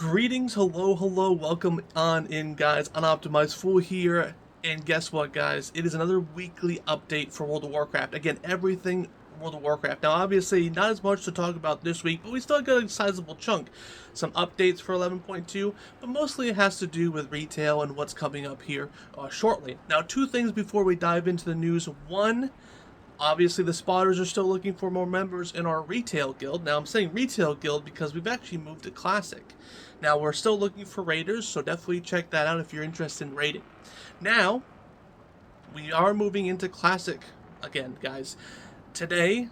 Greetings, hello, welcome on in, guys. Unoptimized Fool here, and guess what, guys? It is another weekly update for World of Warcraft. Again, everything World of Warcraft. Now, obviously, not as much to talk about this week, but we still got a sizable chunk. Some updates for 11.2, but mostly it has to do with retail and what's coming up here shortly. Now, two things before we dive into the news. One, obviously, the spotters are still looking for more members in our retail guild. Now, I'm saying retail guild because we've actually moved to classic. Now, we're still looking for raiders, so definitely check that out if you're interested in raiding. Now, we are moving into classic again, guys. Today,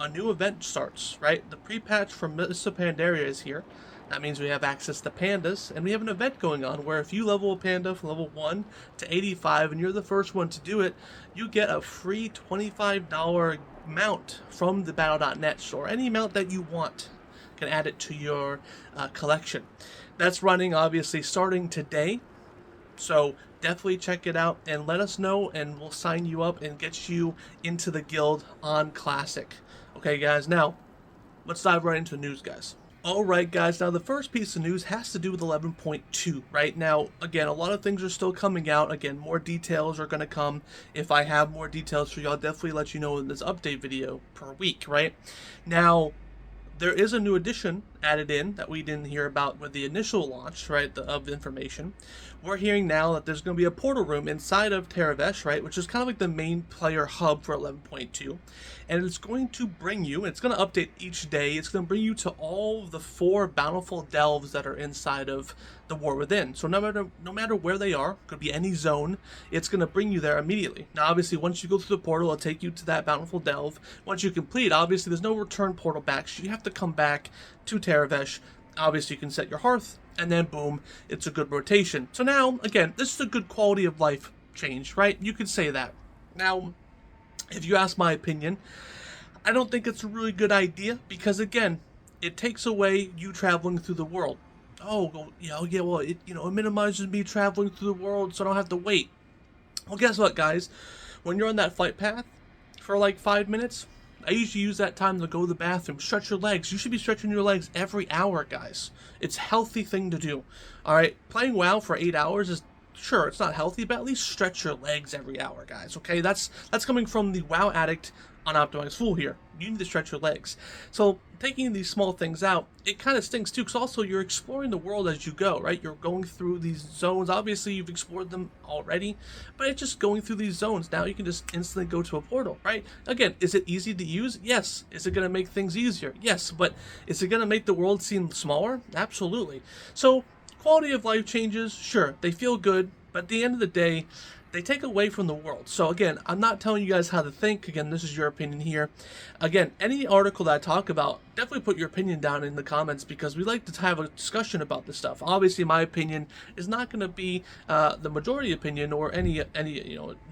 a new event starts, right? The pre-patch from Mists of Pandaria is here. That means we have access to pandas, and we have an event going on where if you level a panda from level 1 to 85 and you're the first one to do it, you get a free $25 mount from the Battle.net store. Any mount that you want, you can add it to your collection. That's running, obviously, starting today. So definitely check it out and let us know, and we'll sign you up and get you into the guild on Classic. Okay, guys, now let's dive right into the news, guys. Alright, guys, now the first piece of news has to do with 11.2, right? Now, again, a lot of things are still coming out. Again, more details are going to come. If I have more details for you, I'll definitely let you know in this update video per week, right? Now, there is a new addition added in that we didn't hear about with the initial launch, right, of the information. We're hearing now that there's going to be a portal room inside of Tazavesh, right, which is kind of like the main player hub for 11.2. And it's going to bring you, it's going to update each day, it's going to bring you to all of the 4 Bountiful Delves that are inside of the War Within. So no matter where they are, could be any zone, it's going to bring you there immediately. Now, obviously, once you go through the portal, it'll take you to that Bountiful Delve. Once you complete, obviously, there's no return portal back, so you have to come back to Tazavesh. Obviously, you can set your hearth, and then boom, it's a good rotation. So now, again, this is a good quality of life change, right? You could say that. Now, if you ask my opinion, I don't think it's a really good idea because, again, it takes away you traveling through the world. Oh, well, it minimizes me traveling through the world so I don't have to wait. Well, guess what, guys? When you're on that flight path for like 5 minutes, I usually use that time to go to the bathroom, stretch your legs. You should be stretching your legs every hour, guys. It's a healthy thing to do. All right, playing WoW for 8 hours is, sure, it's not healthy, but at least stretch your legs every hour, guys, okay? That's coming from the WoW addict Unoptimized Fool here. You need to stretch your legs. So taking these small things out, it kind of stinks too, because also you're exploring the world as you go, right? You're going through these zones. Obviously, you've explored them already, but it's just going through these zones. Now you can just instantly go to a portal, right? Again, is it easy to use? Yes. Is it going to make things easier? Yes. But is it going to make the world seem smaller? Absolutely. So quality of life changes, sure, they feel good, but at the end of the day, they take away from the world. So again, I'm not telling you guys how to think. Again, this is your opinion here. Again, any article that I talk about, definitely put your opinion down in the comments because we like to have a discussion about this stuff. Obviously, my opinion is not going to be the majority opinion or any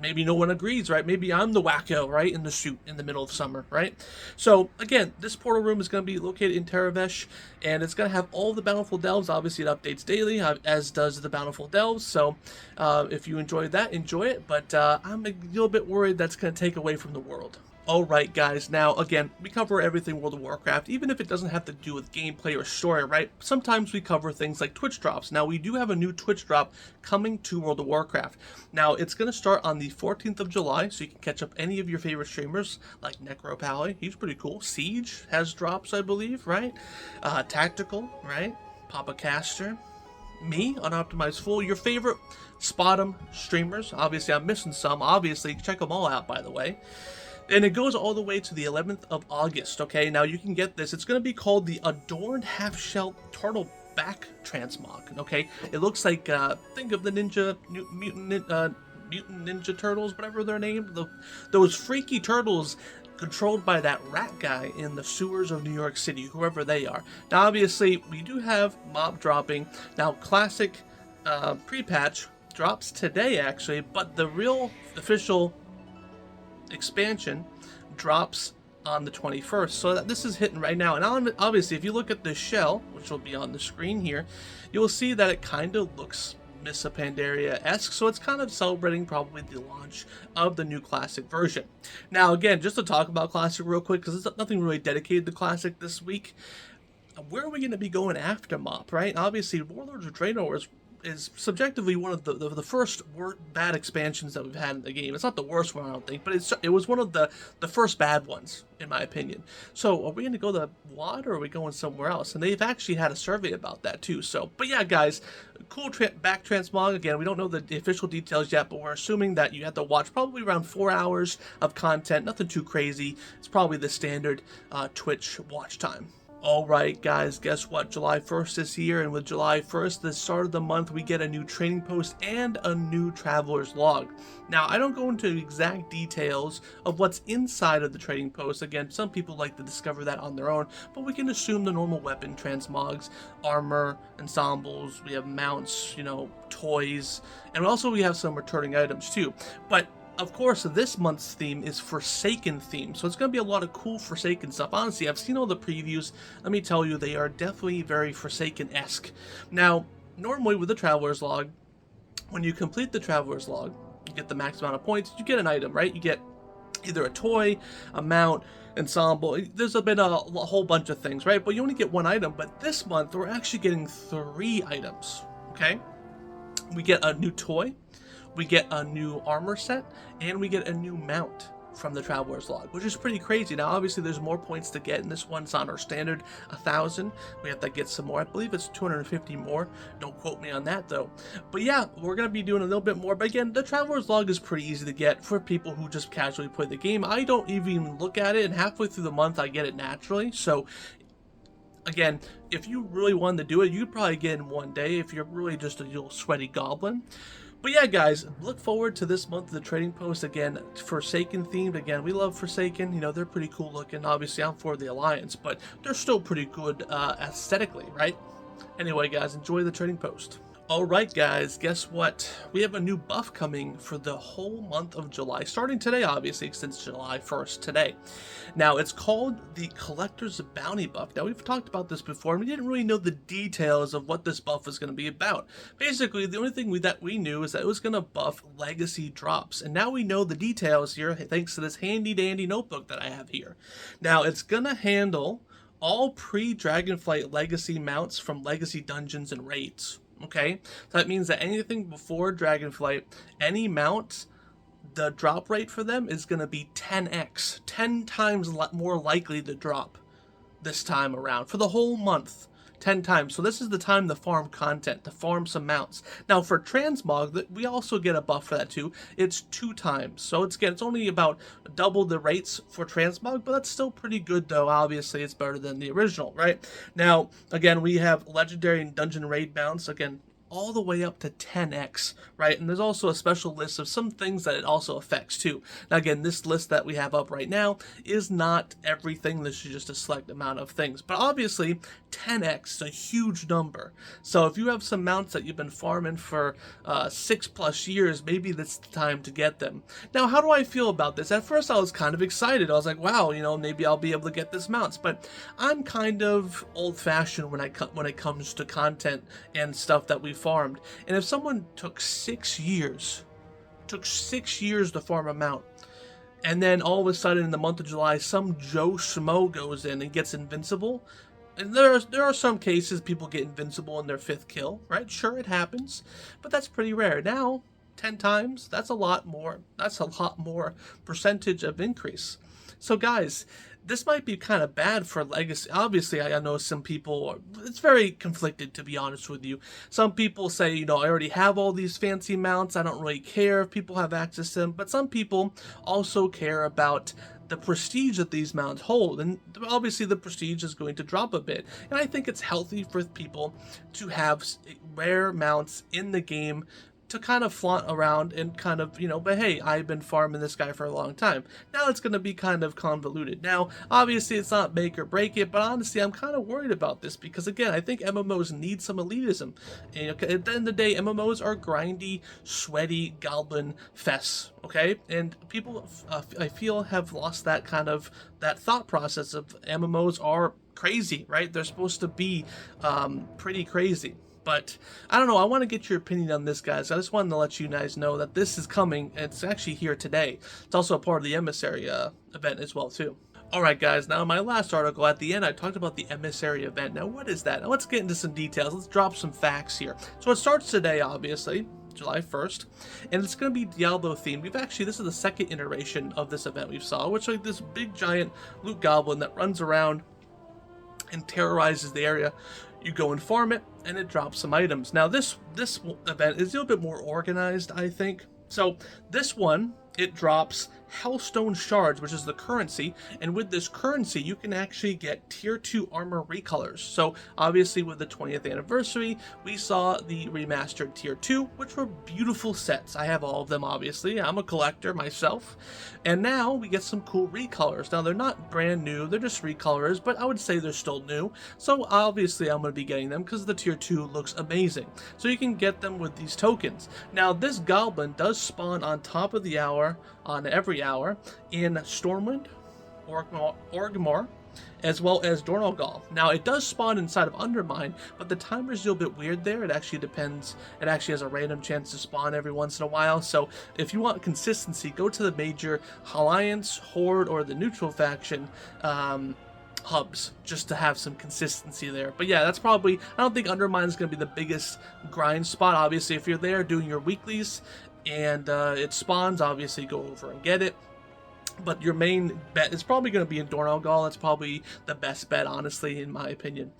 maybe no one agrees, right? Maybe I'm the wacko, right, in the suit in the middle of summer, right? So again, this portal room is going to be located in Tazavesh, and it's going to have all the Bountiful Delves. Obviously, it updates daily, as does the Bountiful Delves. So if you enjoyed that, enjoy it, but I'm a little bit worried that's going to take away from the world. Alright, guys, now again, we cover everything World of Warcraft, even if it doesn't have to do with gameplay or story, right? Sometimes we cover things like Twitch drops. Now, we do have a new Twitch drop coming to World of Warcraft. Now, it's going to start on the 14th of July, so you can catch up any of your favorite streamers, like Necropally, he's pretty cool. Siege has drops, I believe, right? Tactical, right? Papa Caster, me, Unoptimized Fool, your favorite Spot'em streamers. Obviously, I'm missing some. Obviously, check them all out, by the way. And it goes all the way to the 11th of August, okay? Now, you can get this. It's going to be called the Adorned Half Shell turtleback Transmog, okay? It looks like, think of the mutant ninja turtles, whatever they're named. Those freaky turtles controlled by that rat guy in the sewers of New York City, whoever they are. Now, obviously, we do have mob dropping. Now, classic pre-patch drops today, actually, but the real official expansion drops on the 21st, so that this is hitting right now. And obviously, if you look at the shell, which will be on the screen here, you'll see that it kind of looks Mists of Pandaria-esque, so it's kind of celebrating probably the launch of the new Classic version. Now, again, just to talk about Classic real quick, because there's nothing really dedicated to Classic this week, where are we going to be going after Mop, right? Obviously, Warlords of Draenor is subjectively one of the first bad expansions that we've had in the game. It's not the worst one, I don't think, but it was one of the first bad ones, in my opinion. So are we going to go to WoD, or are we going somewhere else? And they've actually had a survey about that too. So, but yeah, guys, cool back transmog. Again, we don't know the official details yet, but we're assuming that you have to watch probably around 4 hours of content. Nothing too crazy. It's probably the standard Twitch watch time. Alright guys, guess what? July 1st is here, and with July 1st, the start of the month, we get a new trading post and a new traveler's log. Now, I don't go into exact details of what's inside of the trading post. Again, some people like to discover that on their own, but we can assume the normal weapon transmogs, armor, ensembles, we have mounts, you know, toys, and also we have some returning items too. But of course, this month's theme is Forsaken theme, so it's going to be a lot of cool Forsaken stuff. Honestly, I've seen all the previews. Let me tell you, they are definitely very Forsaken-esque. Now, normally with the Traveler's Log, when you complete the Traveler's Log, you get the max amount of points, you get an item, right? You get either a toy, a mount, ensemble. There's been a whole bunch of things, right? But you only get one item, but this month, we're actually getting 3 items, okay? We get a new toy, we get a new armor set, and we get a new mount from the Traveler's Log, which is pretty crazy. Now, obviously, there's more points to get, and this one's on our standard 1,000. We have to get some more. I believe it's 250 more. Don't quote me on that, though. But yeah, we're going to be doing a little bit more. But again, the Traveler's Log is pretty easy to get for people who just casually play the game. I don't even look at it, and halfway through the month, I get it naturally. So again, if you really wanted to do it, you could probably get it in one day if you're really just a little sweaty goblin. But yeah, guys, look forward to this month of the trading post. Again, Forsaken themed. Again, we love Forsaken. You know, they're pretty cool looking. Obviously, I'm for the Alliance, but they're still pretty good aesthetically, right? Anyway, guys, enjoy the trading post. Alright guys, guess what? We have a new buff coming for the whole month of July, starting today obviously, since July 1st today. Now, it's called the Collector's Bounty buff. Now, we've talked about this before, and we didn't really know the details of what this buff was going to be about. Basically, the only thing that we knew is that it was going to buff legacy drops, and now we know the details here thanks to this handy dandy notebook that I have here. Now, it's going to handle all pre-Dragonflight legacy mounts from legacy dungeons and raids. Okay, so that means that anything before Dragonflight, any mount, the drop rate for them is going to be 10x, 10 times more likely to drop this time around for the whole month. 10 times. So this is the time to farm content, to farm some mounts. Now for Transmog, we also get a buff for that too. It's 2 times. So it's only about double the rates for Transmog, but that's still pretty good though. Obviously it's better than the original, right? Now, again, we have legendary and dungeon raid mounts. Again, all the way up to 10x, right? And there's also a special list of some things that it also affects too. Now again, this list that we have up right now is not everything. This is just a select amount of things. But obviously, 10x is a huge number. So if you have some mounts that you've been farming for 6+ years, maybe that's the time to get them. Now, how do I feel about this? At first, I was kind of excited. I was like, wow, you know, maybe I'll be able to get this mounts. But I'm kind of old-fashioned when it comes to content and stuff that we farmed. And if someone took 6 years to farm a mount, and then all of a sudden in the month of July, some Joe Schmo goes in and gets invincible, and there are some cases people get invincible in their 5th kill, right? Sure, it happens, but that's pretty rare. Now, 10 times, that's a lot more percentage of increase. So guys, this might be kind of bad for legacy. Obviously, I know some people, it's very conflicted, to be honest with you. Some people say, you know, I already have all these fancy mounts. I don't really care if people have access to them. But some people also care about the prestige that these mounts hold. And obviously, the prestige is going to drop a bit. And I think it's healthy for people to have rare mounts in the game to kind of flaunt around and kind of, you know, but hey, I've been farming this guy for a long time. Now it's going to be kind of convoluted. Now, obviously, it's not make or break it, but honestly, I'm kind of worried about this because, again, I think MMOs need some elitism. And at the end of the day, MMOs are grindy, sweaty, goblin fests, okay? And people, I feel, have lost that kind of, that thought process of MMOs are crazy, right? They're supposed to be pretty crazy. But I don't know, I want to get your opinion on this, guys. I just wanted to let you guys know that this is coming. It's actually here today. It's also a part of the Emissary event as well, too. Alright guys, now in my last article at the end I talked about the Emissary event. Now what is that? Now let's get into some details, let's drop some facts here. So it starts today obviously, July 1st, and it's going to be Diablo themed. This is the second iteration of this event we saw, which is like this big giant loot goblin that runs around and terrorizes the area. You go and farm it, and it drops some items. Now this event is a little bit more organized, I think. So this one, it drops Hellstone shards, which is the currency, and with this currency you can actually get tier 2 armor recolors. So obviously with the 20th anniversary we saw the remastered tier 2, which were beautiful sets. I have all of them, obviously. I'm a collector myself, and now we get some cool recolors. Now they're not brand new, they're just recolors, but I would say they're still new, so obviously I'm going to be getting them because the tier 2 looks amazing. So you can get them with these tokens. Now this goblin does spawn on top of the hour, on every hour, in Stormwind, Orgrimmar, as well as Dornogal. Now it does spawn inside of Undermine, but the timer is a little bit weird there. It actually depends, it actually has a random chance to spawn every once in a while, so if you want consistency, go to the major Alliance, Horde, or the neutral faction hubs, just to have some consistency there. But yeah, that's probably, I don't think Undermine is going to be the biggest grind spot. Obviously if you're there doing your weeklies and it spawns, obviously go over and get it. But your main bet is probably going to be in Dornogal. That's probably the best bet, honestly, in my opinion.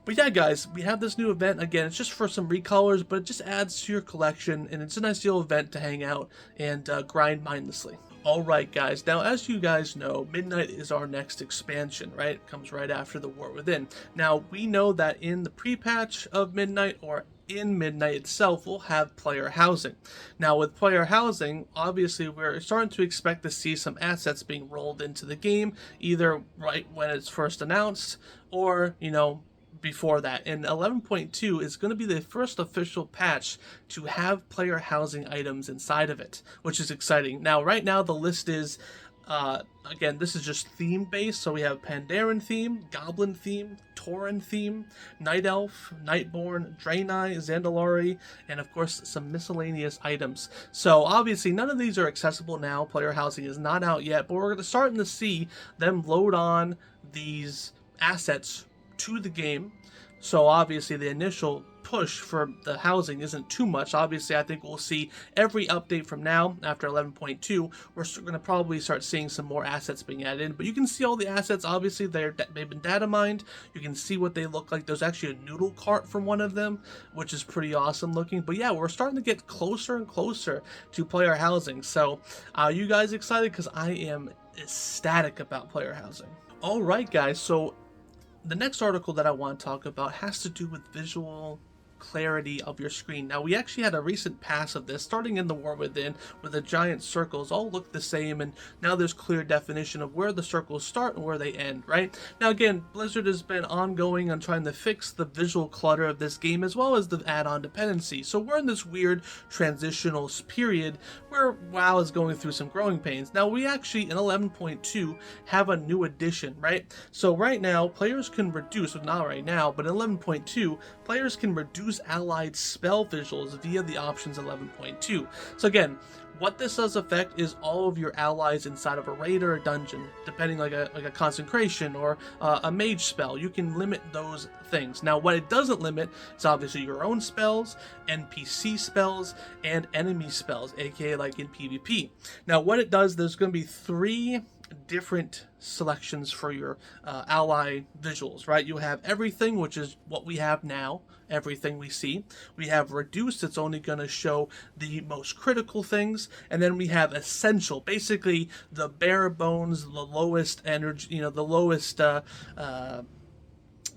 But yeah, guys, we have this new event. Again, it's just for some recolors, but it just adds to your collection, and it's a nice little event to hang out and grind mindlessly. Alright guys, now as you guys know, Midnight is our next expansion, right? It comes right after the War Within. Now, we know that in the pre-patch of Midnight, or in Midnight itself, we'll have player housing. Now with player housing, obviously we're starting to expect to see some assets being rolled into the game, either right when it's first announced, or, you know, before that. And 11.2 is going to be the first official patch to have player housing items inside of it, which is exciting. Now right now the list is again, this is just theme based, so we have Pandaren theme, Goblin theme, Tauren theme, Night Elf, Nightborn, Draenei, Zandalari, and of course some miscellaneous items. So obviously none of these are accessible now. Player housing is not out yet, but we're starting to see them load on these assets to the game. So obviously the initial push for the housing isn't too much. Obviously I think we'll see every update from now after 11.2 we're going to probably start seeing some more assets being added in. But you can see all the assets, obviously they've been datamined. You can see what they look like. There's actually a noodle cart from one of them, which is pretty awesome looking. But yeah, we're starting to get closer and closer to player housing. So are you guys excited? Because I am ecstatic about player housing. Alright guys, so the next article that I want to talk about has to do with visual clarity of your screen. Now we actually had a recent pass of this starting in the War Within, where the giant circles all look the same, and now there's clear definition of where the circles start and where they end, right? Now again, Blizzard has been ongoing on trying to fix the visual clutter of this game as well as the add-on dependency. So we're in this weird transitional period where WoW is going through some growing pains. Now we actually in 11.2 have a new addition, right? So right now players can reduce, well, not right now, but in 11.2 players can reduce allied spell visuals via the options 11.2. So again, what this does affect is all of your allies inside of a raid or a dungeon, depending like a consecration or a mage spell. You can limit those things. Now what it doesn't limit is obviously your own spells, NPC spells, and enemy spells, aka like in PvP. Now what it does, there's going to be 3 different selections for your ally visuals, right? You have everything, which is what we have now, everything we see. We have reduced, it's only going to show the most critical things, and then we have essential, basically the bare bones, the lowest energy, you know, the lowest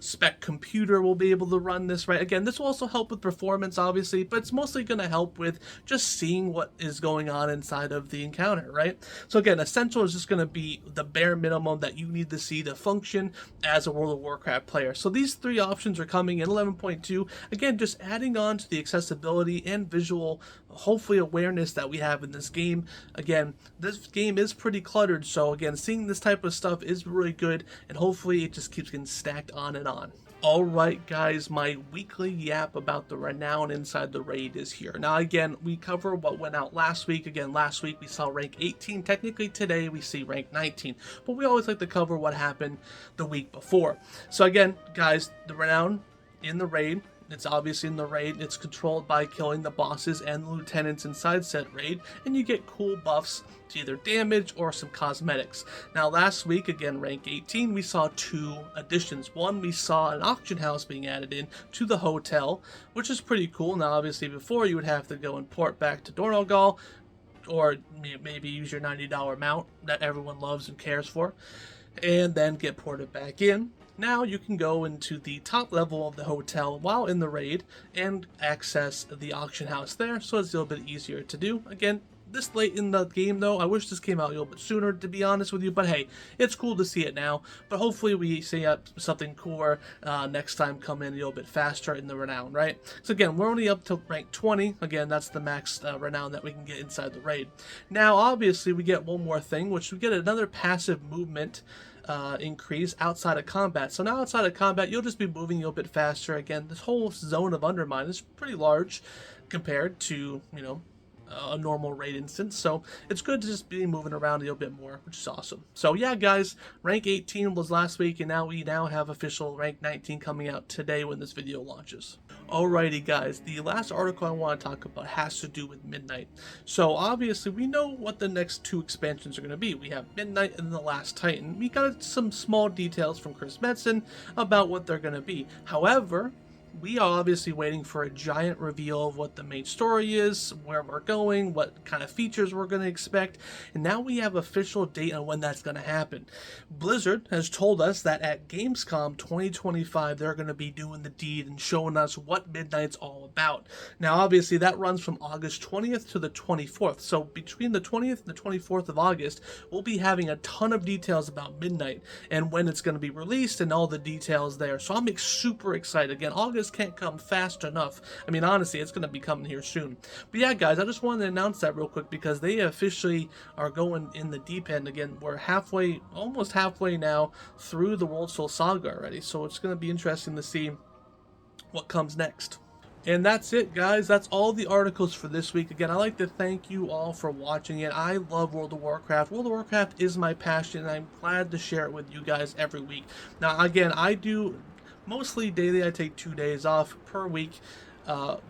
spec computer will be able to run this, right? Again, this will also help with performance, obviously, but it's mostly going to help with just seeing what is going on inside of the encounter, right? So again, essential is just going to be the bare minimum that you need to see to function as a World of Warcraft player. So these 3 options are coming in 11.2. Again, just adding on to the accessibility and visual, hopefully, awareness that we have in this game. Again, this game is pretty cluttered, so again, seeing this type of stuff is really good, and hopefully it just keeps getting stacked on and on. Alright guys, my weekly yap about the renown inside the raid is here. Now again, we cover what went out last week. Again, last week we saw rank 18. Technically today we see rank 19. But we always like to cover what happened the week before. So again, guys, the renown in the raid. It's obviously in the raid. It's controlled by killing the bosses and the lieutenants inside said raid, and you get cool buffs to either damage or some cosmetics. Now last week, again rank 18, we saw two additions. One, we saw an auction house being added in to the hotel, which is pretty cool. Now obviously before you would have to go and port back to Dornogal, or maybe use your $90 mount that everyone loves and cares for, and then get ported back in. Now you can go into the top level of the hotel while in the raid and access the auction house there, so it's a little bit easier to do. Again, this late in the game though, I wish this came out a little bit sooner, to be honest with you, but hey, it's cool to see it now. But hopefully we see something cooler next time, come in a little bit faster in the renown, right? So again, we're only up to rank 20. Again, that's the max renown that we can get inside the raid. Now obviously we get one more thing, which we get another passive movement increase outside of combat. So now outside of combat, you'll just be moving a little bit faster. Again, this whole zone of Undermine is pretty large compared to, you know, a normal raid instance, so it's good to just be moving around a little bit more, which is awesome. So yeah guys, rank 18 was last week, and now we have official rank 19 coming out today when this video launches. Alrighty guys, the last article I want to talk about has to do with Midnight. So obviously we know what the next two expansions are going to be. We have Midnight and the Last Titan. We got some small details from Chris Metzen about what they're going to be. However, we are obviously waiting for a giant reveal of what the main story is, where we're going, what kind of features we're going to expect, and now we have official date on when that's going to happen. Blizzard has told us that at Gamescom 2025 they're going to be doing the deed and showing us what Midnight's all about. Now obviously that runs from August 20th to the 24th, so between the 20th and the 24th of August we'll be having a ton of details about Midnight and when it's going to be released and all the details there. So I'm super excited. Again, August can't come fast enough. I mean, honestly, it's going to be coming here soon. But yeah, guys, I just wanted to announce that real quick because they officially are going in the deep end. Again, we're halfway, almost halfway now through the World Soul Saga already. So it's going to be interesting to see what comes next. And that's it, guys. That's all the articles for this week. Again, I'd like to thank you all for watching it. I love World of Warcraft. World of Warcraft is my passion, and I'm glad to share it with you guys every week. Now, again, I do mostly daily. I take 2 days off per week,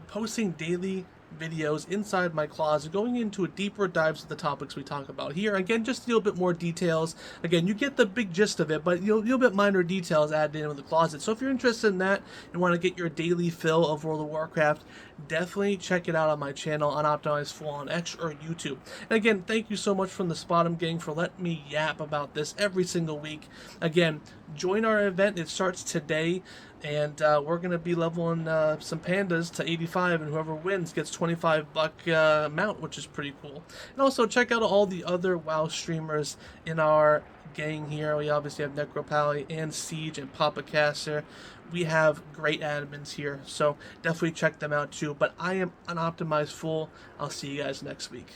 posting daily videos inside my closet, going into a deeper dives of the topics we talk about here. Again, just a little bit more details. Again, you get the big gist of it, but you'll bit minor details added in with the closet. So if you're interested in that and want to get your daily fill of World of Warcraft, definitely check it out on my channel, Unoptimized Full on X or YouTube. And again, thank you so much from the Spot'em gang for letting me yap about this every single week. Again, join our event. It starts today, and we're going to be leveling some pandas to 85, and whoever wins gets $25 mount, which is pretty cool. And also check out all the other WoW streamers in our gang here. We obviously have Necropally and Siege and Papa Caster. We have great admins here, so definitely check them out too. But I am Unoptimized Fool. I'll see you guys next week.